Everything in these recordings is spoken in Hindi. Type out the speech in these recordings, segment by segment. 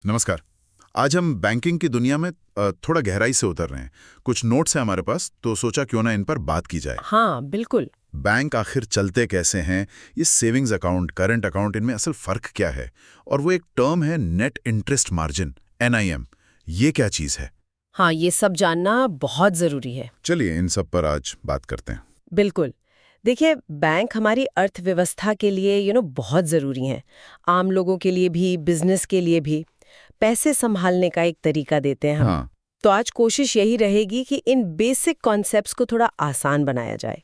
नमस्कार। आज हम बैंकिंग की दुनिया में थोड़ा गहराई से उतर रहे हैं। कुछ नोट्स हैं हमारे पास, तो सोचा क्यों ना इन पर बात की जाए। हाँ बिल्कुल। बैंक आखिर चलते कैसे हैं, ये सेविंग्स अकाउंट, करंट अकाउंट, इनमें असल फर्क क्या है? और वो एक टर्म है नेट इंटरेस्ट मार्जिन, NIM। ये क्या चीज़ है? हाँ, ये सब जानना बहुत जरूरी है। चलिए इन सब पर आज बात करते हैं। बिल्कुल। देखिए, बैंक हमारी अर्थव्यवस्था के लिए बहुत जरूरी हैं। आम लोगों के लिए भी, बिजनेस के लिए भी। पैसे संभालने का एक तरीका देते हैं हम। हाँ। तो आज कोशिश यही रहेगी कि इन बेसिक कॉन्सेप्ट्स को थोड़ा आसान बनाया जाए।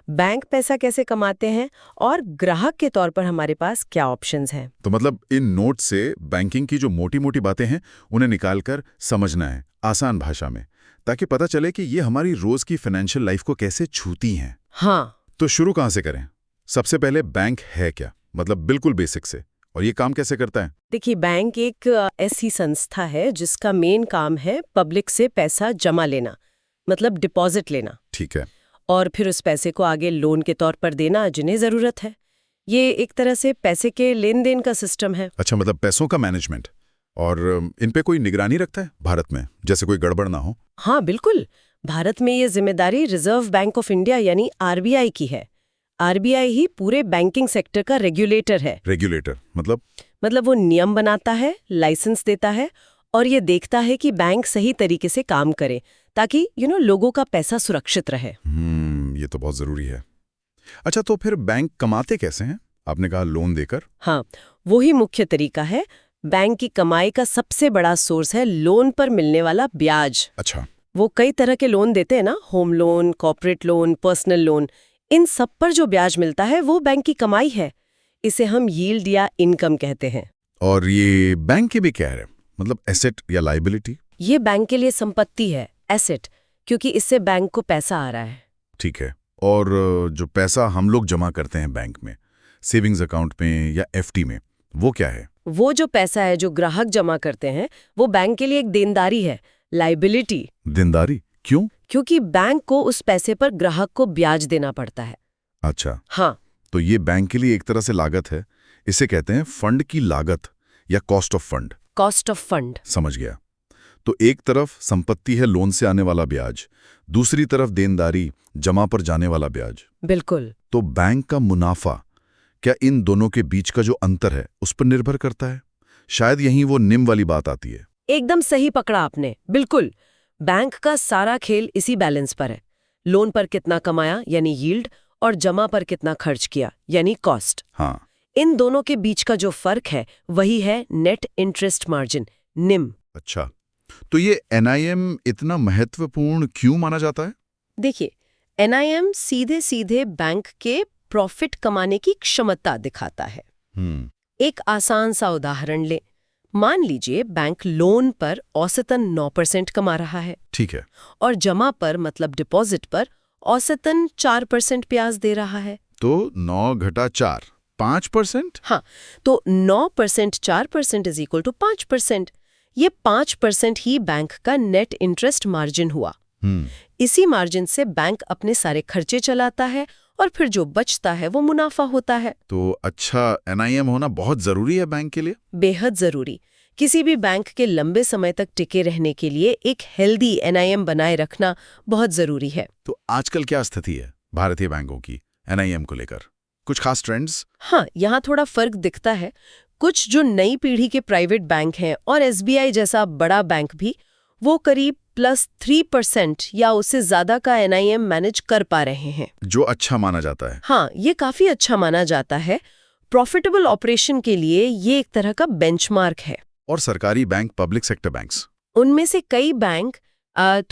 बैंक पैसा कैसे कमाते हैं और ग्राहक के तौर पर हमारे पास क्या ऑप्शंस हैं। तो मतलब इन नोट से बैंकिंग की जो मोटी मोटी बातें हैं उन्हें निकालकर समझना है आसान भाषा में, ताकि पता चले कि ये हमारी रोज की फाइनेंशियल लाइफ को कैसे छूती हैं। हाँ, तो शुरू कहाँ से करें? सबसे पहले बैंक है क्या, मतलब बिल्कुल बेसिक से, और ये काम कैसे करता है? देखिए, बैंक एक ऐसी संस्था है जिसका मेन काम है पब्लिक से पैसा जमा लेना, मतलब डिपॉजिट लेना, ठीक है। और फिर उस पैसे को आगे लोन के तौर पर देना जिन्हें जरूरत है। ये एक तरह से पैसे के लेन देन का सिस्टम है। अच्छा, मतलब पैसों का मैनेजमेंट। और इन पे कोई निगरानी रखता है भारत में, जैसे कोई गड़बड़ ना हो? हाँ बिल्कुल। भारत में ये जिम्मेदारी रिजर्व बैंक ऑफ इंडिया यानी RBI की है। RBI ही पूरे बैंकिंग सेक्टर का रेगुलेटर है। रेगुलेटर मतलब वो नियम बनाता है, लाइसेंस देता है और ये देखता है कि बैंक सही तरीके से काम करे, ताकि लोगों का पैसा सुरक्षित रहे। ये तो बहुत जरूरी है। अच्छा, तो फिर बैंक कमाते कैसे हैं? आपने कहा लोन देकर। हाँ, वही मुख्य तरीका है। बैंक की कमाई का सबसे बड़ा सोर्स है लोन पर मिलने वाला ब्याज। अच्छा। वो कई तरह के लोन देते हैं ना, home loan, corporate loan, personal loan. इन सब पर जो ब्याज मिलता है वो बैंक की कमाई है। इसे हम यील्ड या इनकम कहते हैं। और ये बैंक की भी क्या है, मतलब एसेट या लाइबिलिटी? ये बैंक के लिए संपत्ति है, एसेट, क्योंकि इससे बैंक को पैसा आ रहा है। ठीक है। और जो पैसा हम लोग जमा करते हैं बैंक में, सेविंग्स अकाउंट में या FD में, वो क्या है? वो जो पैसा है जो ग्राहक जमा करते हैं, वो बैंक के लिए एक देनदारी है, लाइबिलिटी। देनदारी क्यों? क्योंकि बैंक को उस पैसे पर ग्राहक को ब्याज देना पड़ता है। अच्छा। हाँ, तो ये बैंक के लिए एक तरह से लागत है। इसे कहते हैं फंड की लागत या cost of fund. Cost of fund. समझ गया। तो एक तरफ संपत्ति है लोन से आने वाला ब्याज, दूसरी तरफ देनदारी, जमा पर जाने वाला ब्याज। बिल्कुल। तो बैंक का मुनाफा क्या इन दोनों के बीच का जो अंतर है उस पर निर्भर करता है? शायद यहीं वो निम वाली बात आती है। एकदम सही पकड़ा आपने, बिल्कुल। बैंक का सारा खेल इसी बैलेंस पर है। लोन पर कितना कमाया यानी यील्ड, और जमा पर कितना खर्च किया यानी कॉस्ट। हाँ। इन दोनों के बीच का जो फर्क है वही है नेट इंटरेस्ट मार्जिन, निम। अच्छा, तो ये NIM इतना महत्वपूर्ण क्यों माना जाता है? देखिए, NIM सीधे सीधे बैंक के प्रॉफिट कमाने की क्षमता दिखाता है। एक आसान सा उदाहरण ले। मान लीजिए बैंक लोन पर औसतन 9% कमा रहा है। ठीक है। और जमा पर, मतलब डिपॉजिट पर, औसतन 4% ब्याज दे रहा है। तो 9 घटा 4, 5%? हाँ, तो 9% 4% इज इक्वल टू 5%। ये 5% ही बैंक का नेट इंटरेस्ट मार्जिन हुआ। इसी मार्जिन से बैंक अपने सारे खर्चे चलाता है और फिर जो बचता है वो मुनाफा होता है। तो अच्छा, NIM होना बहुत जरूरी है बैंक के लिए? बेहद जरूरी। किसी भी बैंक के लंबे समय तक टिके रहने के लिए एक हेल्दी NIM बनाए रखना बहुत जरूरी है। तो आजकल क्या स्थिति है भारतीय बैंकों की NIM को लेकर? कुछ खास ट्रेंड्स? हाँ, यहाँ थोड़ा फर्क दिखता है। कुछ जो नई पीढ़ी के प्राइवेट बैंक हैं और SBI जैसा बड़ा बैंक भी, वो करीब +3% या उससे ज्यादा का NIM मैनेज कर पा रहे हैं, जो अच्छा माना जाता है। हाँ, ये काफी अच्छा माना जाता है। प्रॉफिटेबल ऑपरेशन के लिए ये एक तरह का बेंचमार्क है। और सरकारी बैंक, पब्लिक सेक्टर बैंक्स? उनमें से कई बैंक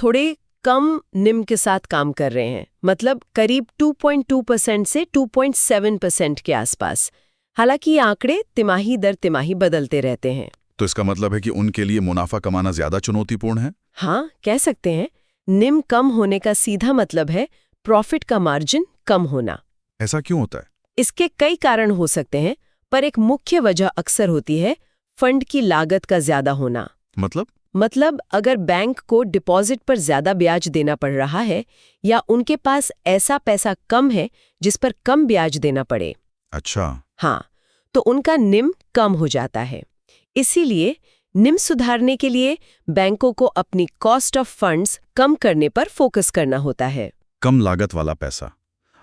थोड़े कम निम के साथ काम कर रहे हैं, मतलब करीब 2.2% से 2.7% के आसपास। हालांकि ये आंकड़े तिमाही दर तिमाही बदलते रहते हैं। तो इसका मतलब है कि उनके लिए मुनाफा कमाना ज्यादा चुनौतीपूर्ण है? हाँ, कह सकते हैं। निम कम होने का सीधा मतलब है प्रॉफिट का मार्जिन कम होना। ऐसा क्यों होता है? इसके कई कारण हो सकते हैं, पर एक मुख्य वजह अक्सर होती है फंड की लागत का ज्यादा होना। मतलब अगर बैंक को डिपॉजिट पर ज्यादा ब्याज देना पड़ रहा है, या उनके पास ऐसा पैसा कम है जिस पर कम ब्याज देना पड़े। अच्छा। हाँ, तो उनका निम कम हो जाता है। इसीलिए निम सुधारने के लिए बैंकों को अपनी कॉस्ट ऑफ फंड्स कम करने पर फोकस करना होता है। कम लागत वाला पैसा।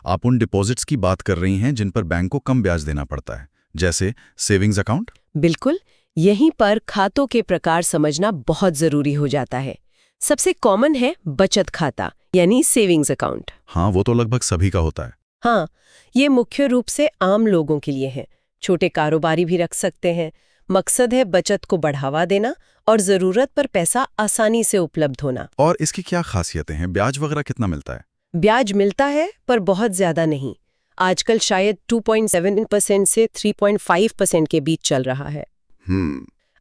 आप उन डिपॉजिट्स की बात कर रही हैं जिन पर बैंक को कम ब्याज देना पड़ता है, जैसे सेविंग्स अकाउंट? बिल्कुल, यहीं पर खातों के प्रकार समझना बहुत जरूरी हो जाता है। सबसे कॉमन है बचत खाता यानी सेविंग्स अकाउंट। हाँ, वो तो लगभग सभी का होता है। हाँ, ये मुख्य रूप से आम लोगों के लिए है। छोटे कारोबारी भी रख सकते हैं। मकसद है बचत को बढ़ावा देना और जरूरत पर पैसा आसानी से उपलब्ध होना। और इसकी क्या खासियतें हैं? ब्याज वगैरह कितना मिलता है? ब्याज मिलता है, पर बहुत ज्यादा नहीं। आजकल शायद 2.7% से 3.5% के बीच चल रहा है।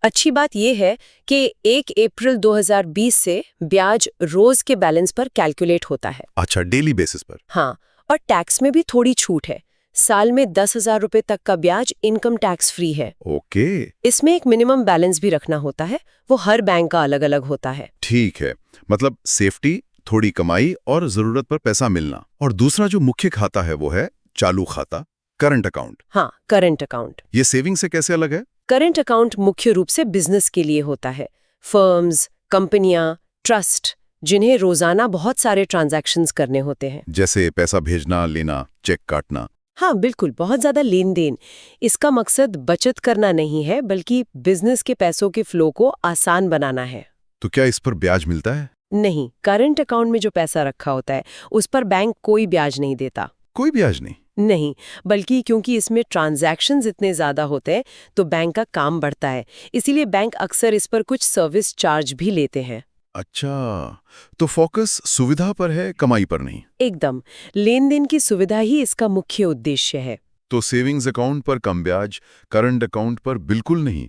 अच्छी बात यह है कि 1 अप्रैल 2020 से ब्याज रोज के बैलेंस पर कैलकुलेट होता है। अच्छा, डेली बेसिस पर? हाँ, और टैक्स में भी थोड़ी छूट है। साल में 10,000 रुपए तक का ब्याज इनकम टैक्स फ्री है। ओके। इसमें एक मिनिमम बैलेंस भी रखना होता है, वो हर बैंक का अलग अलग होता है। ठीक है, मतलब सेफ्टी, थोड़ी कमाई और जरूरत पर पैसा मिलना। और दूसरा जो मुख्य खाता है वो है चालू खाता, करंट अकाउंट। हाँ, करंट अकाउंट। ये सेविंग से कैसे अलग है? करंट अकाउंट मुख्य रूप से बिजनेस के लिए होता है। फर्म्स, कंपनियां, ट्रस्ट, जिन्हें रोजाना बहुत सारे ट्रांजैक्शंस करने होते हैं, जैसे पैसा भेजना, लेना, चेक काटना। हाँ बिल्कुल, बहुत ज्यादा लेन देन। इसका मकसद बचत करना नहीं है, बल्कि बिजनेस के पैसों के फ्लो को आसान बनाना है। तो क्या इस पर ब्याज मिलता है? नहीं, करंट अकाउंट में जो पैसा रखा होता है उस पर बैंक कोई ब्याज नहीं देता। कोई ब्याज नहीं? नहीं, बल्कि क्योंकि इसमें ट्रांजैक्शंस इतने ज्यादा होते हैं तो बैंक का काम बढ़ता है, इसीलिए बैंक अक्सर इस पर कुछ सर्विस चार्ज भी लेते हैं। अच्छा, तो फोकस सुविधा पर है, कमाई पर नहीं? एकदम, लेन देन की सुविधा ही इसका मुख्य उद्देश्य है। तो सेविंग्स अकाउंट पर कम ब्याज, करंट अकाउंट पर बिल्कुल नहीं।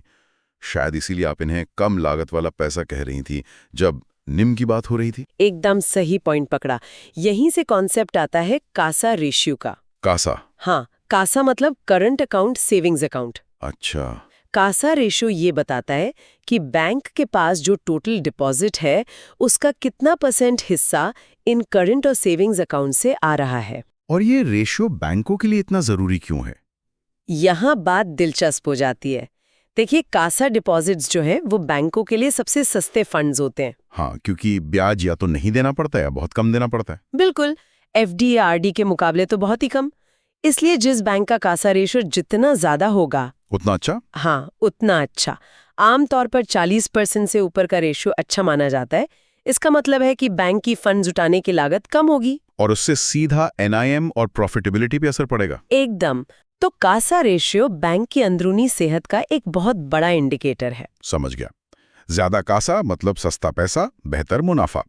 शायद इसीलिए आप इन्हें कम लागत वाला पैसा कह रही थी जब निम की बात हो रही थी। एकदम सही पॉइंट पकड़ा। यहीं से कॉन्सेप्ट आता है कासा रेशियो का। कासा? हाँ, कासा मतलब करंट अकाउंट सेविंग्स अकाउंट। अच्छा। कासा रेशियो ये बताता है कि बैंक के पास जो टोटल डिपॉजिट है उसका कितना % हिस्सा इन करंट और सेविंग्स अकाउंट से आ रहा है। और ये रेशियो बैंकों के लिए इतना जरूरी क्यों है? यहाँ बात दिलचस्प हो जाती है। देखिए, कासा डिपॉजिट्स जो है वो बैंकों के लिए सबसे सस्ते फंड्स होते हैं। हाँ, क्योंकि ब्याज या तो नहीं देना पड़ता है या बहुत कम देना पड़ता है। बिल्कुल, एफडी या आरडी के मुकाबले तो बहुत ही कम। इसलिए जिस बैंक का कासा रेशियो जितना ज्यादा होगा उतना अच्छा? हाँ, उतना अच्छा। आमतौर पर 40% से ऊपर का रेशियो अच्छा माना जाता है। इसका मतलब है कि बैंक की फंड जुटाने की लागत कम होगी और उससे सीधा एनआईएम और प्रॉफिटेबिलिटी पे असर पड़ेगा। एकदम। तो कासा रेशियो बैंक की अंदरूनी सेहत का एक बहुत बड़ा इंडिकेटर है। समझ गया। ज्यादा कासा मतलब सस्ता पैसा, बेहतर मुनाफा।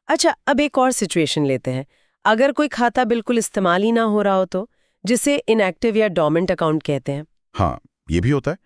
अच्छा, अब एक और सिचुएशन लेते हैं। अगर कोई खाता बिल्कुल इस्तेमाल ही ना हो रहा हो तो, जिसे इनएक्टिव या डोमेंट अकाउंट कहते हैं। हाँ, ये भी होता है।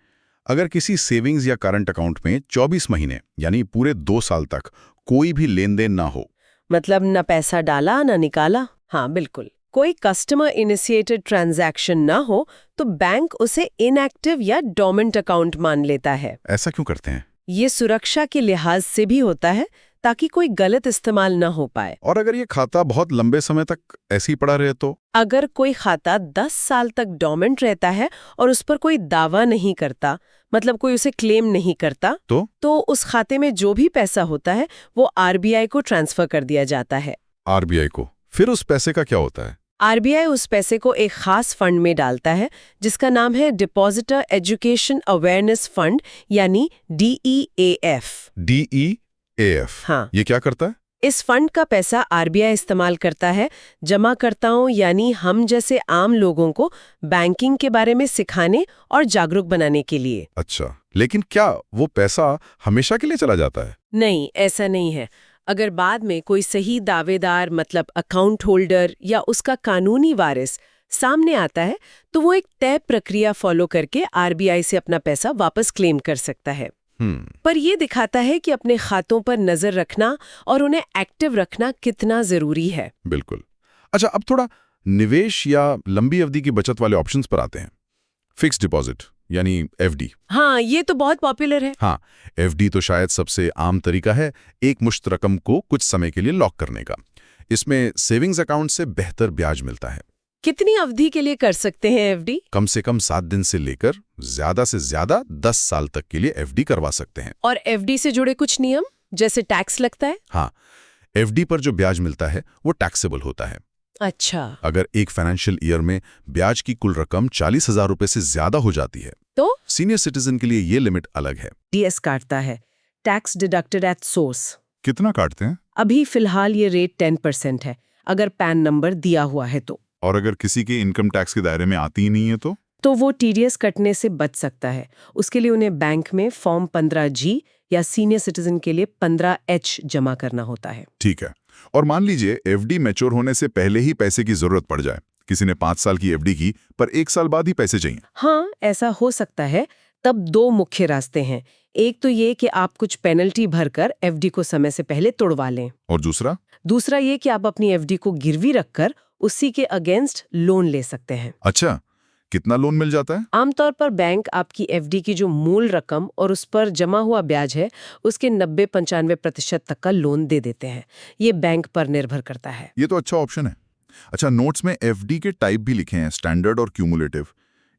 अगर किसी सेविंग्स या करंट अकाउंट में 24 महीने यानी पूरे 2 साल तक कोई भी लेन देन ना हो, मतलब न पैसा डाला न निकाला। हाँ बिल्कुल, कोई कस्टमर इनिशिएटेड ट्रांजैक्शन ना हो तो बैंक उसे इनएक्टिव या डोमेंट अकाउंट मान लेता है। ऐसा क्यों करते हैं? ये सुरक्षा के लिहाज से भी होता है, ताकि कोई गलत इस्तेमाल ना हो पाए। और अगर ये खाता बहुत लंबे समय तक ऐसे ही पड़ा रहे तो? अगर कोई खाता 10 साल तक डोमेंट रहता है और उस पर कोई दावा नहीं करता, मतलब कोई उसे क्लेम नहीं करता, तो उस खाते में जो भी पैसा होता है वो आरबीआई को ट्रांसफर कर दिया जाता है। आरबीआई को? फिर उस पैसे का क्या होता है? आरबीआई उस पैसे को एक खास फंड में डालता है जिसका नाम है डिपॉजिटर एजुकेशन अवेयरनेस फंड यानी DEAF। DEAF? हाँ। ये क्या करता है? इस फंड का पैसा आरबीआई इस्तेमाल करता है जमाकर्ताओं यानी हम जैसे आम लोगों को बैंकिंग के बारे में सिखाने और जागरूक बनाने के लिए। अच्छा, लेकिन क्या वो पैसा हमेशा के लिए चला जाता है? नहीं, ऐसा नहीं है। अगर बाद में कोई सही दावेदार मतलब अकाउंट होल्डर या उसका कानूनी वारिस सामने आता है तो वो एक तय प्रक्रिया फॉलो करके आरबीआई से अपना पैसा वापस क्लेम कर सकता है। पर ये दिखाता है कि अपने खातों पर नजर रखना और उन्हें एक्टिव रखना कितना जरूरी है। बिल्कुल। अच्छा, अब थोड़ा निवेश या लंबी अवधि की बचत वाले ऑप्शंस पर आते हैं। फिक्स डिपॉजिट यानी एफडी। हाँ, ये तो बहुत पॉपुलर है। हाँ, एफडी तो शायद सबसे आम तरीका है एक मुश्त रकम को कुछ समय के लिए लॉक करने का। इसमें सेविंग्स अकाउंट से बेहतर ब्याज मिलता है। कितनी अवधि के लिए कर सकते हैं एफडी? कम से कम 7 दिन से लेकर ज्यादा से ज्यादा 10 साल तक के लिए एफडी करवा सकते हैं। और एफडी से जुड़े कुछ नियम, जैसे टैक्स लगता है? हाँ, एफडी पर जो ब्याज मिलता है वो टैक्सेबल होता है। अच्छा। अगर एक फाइनेंशियल ईयर में ब्याज की कुल रकम 40,000 रुपए से ज्यादा हो जाती है तो सीनियर सिटीजन के लिए ये लिमिट अलग है। डीएस काटता है, टैक्स डिडक्टेड एट सोर्स। कितना काटते हैं? अभी फिलहाल ये रेट 10% है, अगर पैन नंबर दिया हुआ है तो। और अगर किसी के इनकम टैक्स के दायरे में आती ही नहीं है तो वो टीडीएस कटने से बच सकता है। उसके लिए उन्हें बैंक में फॉर्म 15G या सीनियर सिटीजन के लिए 15H जमा करना होता है। ठीक है। और मान लीजिए एफडी मैच्योर होने से पहले ही पैसे की जरूरत पड़ जाए, किसी ने 5 साल की एफडी की पर 1 साल बाद ही पैसे चाहिए। हाँ, ऐसा हो सकता है। तब 2 मुख्य रास्ते हैं। एक तो ये कि आप कुछ पेनल्टी भरकर एफडी को समय से पहले तोड़वा लें। और दूसरा ये कि आप अपनी एफडी को गिरवी रखकर उसी के अगेंस्ट लोन ले सकते हैं। अच्छा, कितना लोन मिल जाता है? आमतौर पर बैंक आपकी एफडी की जो मूल रकम और उस पर जमा हुआ ब्याज है उसके 90-95% तक का लोन दे देते हैं। ये बैंक पर निर्भर करता है। ये तो अच्छा ऑप्शन है। अच्छा, नोट्स में एफडी के टाइप भी लिखे हैं, स्टैंडर्ड और क्यूमुलेटिव।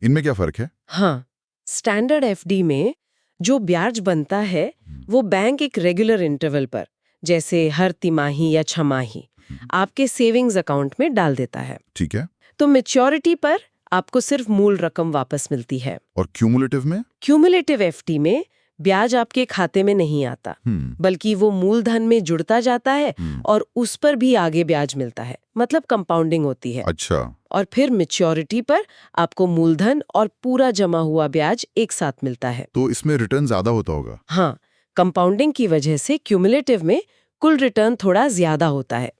इनमें क्या फर्क है? हाँ, स्टैंडर्ड एफडी में जो ब्याज बनता है वो बैंक एक रेगुलर इंटरवल पर, जैसे हर तिमाही या छमाही, आपके सेविंग्स अकाउंट में डाल देता है। ठीक है। तो मैच्योरिटी पर आपको सिर्फ मूल रकम वापस मिलती है। और क्यूमुलेटिव में? क्यूमुलेटिव एफडी में ब्याज आपके खाते में नहीं आता, बल्कि वो मूलधन में जुड़ता जाता है और उस पर भी आगे ब्याज मिलता है, मतलब कंपाउंडिंग होती है। अच्छा। और फिर मैच्योरिटी पर आपको मूलधन और पूरा जमा हुआ ब्याज एक साथ मिलता है। तो इसमें रिटर्न ज्यादा होता होगा? हाँ, कंपाउंडिंग की वजह से क्यूमुलेटिव में कुल रिटर्न थोड़ा ज्यादा होता है।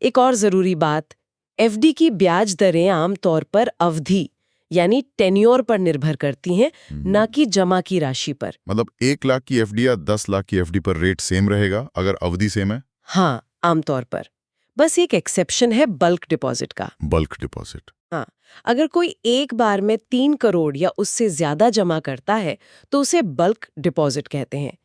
एक और जरूरी बात, एफडी की ब्याज दरें आमतौर पर अवधि यानी टेन्योर पर निर्भर करती हैं, ना कि जमा की राशि पर। मतलब 1 लाख की एफडी या 10 लाख की एफडी पर रेट सेम रहेगा अगर अवधि सेम है? हाँ, आमतौर पर। बस एक एक्सेप्शन है बल्क डिपॉजिट का। Bulk deposit? हाँ, अगर कोई एक बार में 3 करोड़ या उससे ज्यादा जमा करता है तो उसे बल्क डिपॉजिट कहते हैं।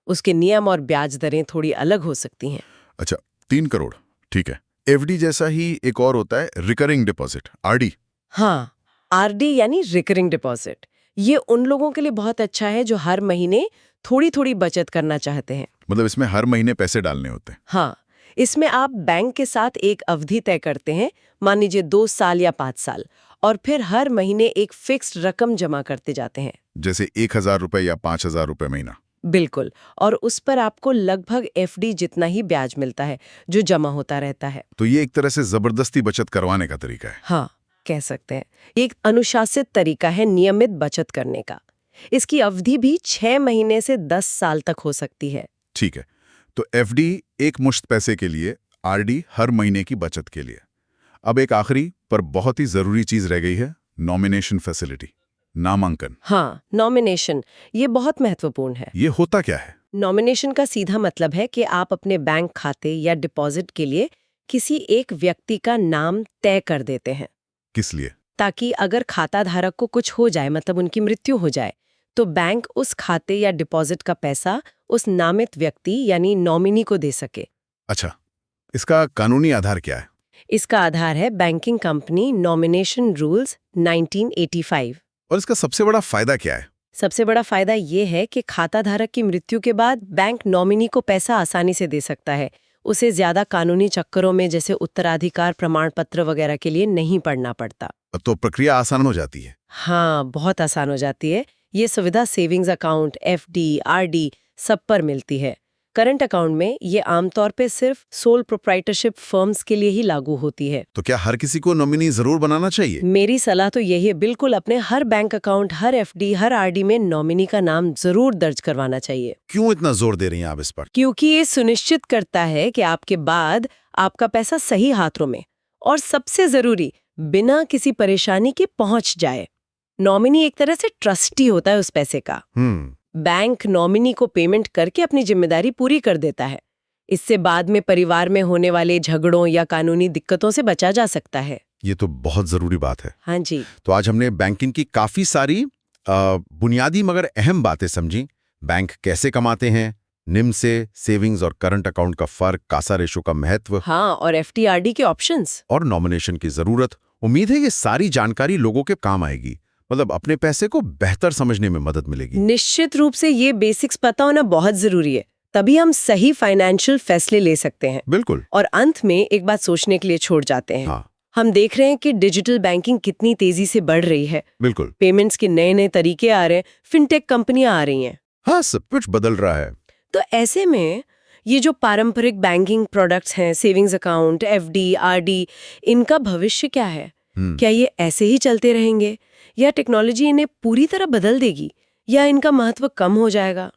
उसके नियम और ब्याज दरें थोड़ी अलग हो सकती हैं। अच्छा, 3 करोड़, ठीक है। एफडी जैसा ही एक और होता है रिकरिंग डिपॉजिट, आरडी। हाँ, आरडी यानी रिकरिंग डिपॉजिट। ये उन लोगों के लिए बहुत अच्छा है जो हर महीने थोड़ी थोड़ी बचत करना चाहते हैं। मतलब इसमें हर महीने पैसे डालने होते हैं? हाँ, इसमें आप बैंक के साथ एक अवधि तय करते हैं, मान लीजिए 2 साल या 5 साल, और फिर हर महीने एक फिक्स्ड रकम जमा करते जाते हैं। जैसे 1,000 रुपए या 5,000 रुपए महीना? बिल्कुल। और उस पर आपको लगभग एफडी जितना ही ब्याज मिलता है जो जमा होता रहता है। तो ये एक तरह से जबरदस्ती बचत करवाने का तरीका है? हाँ, कह सकते हैं। एक अनुशासित तरीका है नियमित बचत करने का। इसकी अवधि भी 6 महीने से 10 साल तक हो सकती है। ठीक है। तो एफडी एक मुश्त पैसे के लिए, आरडी हर महीने की बचत के लिए। अब एक आखिरी पर बहुत ही जरूरी चीज रह गई है, नॉमिनेशन फैसिलिटी, नामांकन। हाँ, नॉमिनेशन, ये बहुत महत्वपूर्ण है। ये होता क्या है? नॉमिनेशन का सीधा मतलब है कि आप अपने बैंक खाते या डिपॉजिट के लिए किसी एक व्यक्ति का नाम तय कर देते हैं। किस लिए? ताकि अगर खाता धारक को कुछ हो जाए, मतलब उनकी मृत्यु हो जाए, तो बैंक उस खाते या डिपॉजिट का पैसा उस नामित व्यक्ति यानी नॉमिनी को दे सके। अच्छा, इसका कानूनी आधार क्या है? इसका आधार है बैंकिंग कंपनी नॉमिनेशन रूल्स 1985। और इसका सबसे बड़ा फायदा क्या है? सबसे बड़ा फायदा ये है कि खाता धारक की मृत्यु के बाद बैंक नॉमिनी को पैसा आसानी से दे सकता है। उसे ज्यादा कानूनी चक्करों में, जैसे उत्तराधिकार प्रमाण पत्र वगैरह के लिए नहीं पड़ना पड़ता। तो प्रक्रिया आसान हो जाती है? हाँ, बहुत आसान हो जाती है। ये सुविधा सेविंग्स अकाउंट, एफडी, आरडी सब पर मिलती है। करंट अकाउंट में ये आमतौर पे सिर्फ सोल प्रोप्राइटरशिप फर्म्स के लिए ही लागू होती है। तो क्या हर किसी को नॉमिनी जरूर बनाना चाहिए? मेरी सलाह तो यही है, बिल्कुल अपने हर बैंक अकाउंट, हर एफडी, हर आरडी में नॉमिनी का नाम जरूर दर्ज करवाना चाहिए। क्यों इतना जोर दे रही हैं आप इस पर? क्योंकि ये सुनिश्चित करता है कि आपके बाद आपका पैसा सही हाथों में, और सबसे जरूरी, बिना किसी परेशानी के पहुंच जाए। नॉमिनी एक तरह से ट्रस्टी होता है उस पैसे का। बैंक नॉमिनी को पेमेंट करके अपनी जिम्मेदारी पूरी कर देता है। इससे बाद में परिवार में होने वाले झगड़ों या कानूनी दिक्कतों से बचा जा सकता है। ये तो बहुत जरूरी बात है। हाँ जी। तो आज हमने बैंकिंग की काफी सारी बुनियादी मगर अहम बातें समझी। बैंक कैसे कमाते हैं, निम से सेविंग्स और करंट अकाउंट का फर्क, कासा रेशो का महत्व, हाँ, और एफडी आरडी के ऑप्शंस, और नॉमिनेशन की जरूरत, उम्मीद है ये सारी जानकारी लोगों के काम आएगी, मतलब अपने पैसे को बेहतर समझने में मदद मिलेगी। निश्चित रूप से ये बेसिक्स पता होना बहुत जरूरी है, तभी हम सही फाइनेंशियल फैसले ले सकते हैं। बिल्कुल। और अंत में एक बात सोचने के लिए छोड़ जाते हैं। हाँ, हम देख रहे हैं कि डिजिटल बैंकिंग कितनी तेजी से बढ़ रही है। बिल्कुल। पेमेंट्स के नए नए तरीके आ रहे हैं, फिनटेक कंपनियां आ रही हैं। हाँ, सब कुछ बदल रहा है। तो ऐसे में ये जो पारंपरिक बैंकिंग प्रोडक्ट्स हैं, सेविंग्स अकाउंट, एफडी, आरडी, इनका भविष्य क्या है? क्या ये ऐसे ही चलते रहेंगे या टेक्नोलॉजी इन्हें पूरी तरह बदल देगी या इनका महत्व कम हो जाएगा?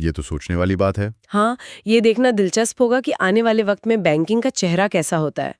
ये तो सोचने वाली बात है। हाँ, ये देखना दिलचस्प होगा कि आने वाले वक्त में बैंकिंग का चेहरा कैसा होता है।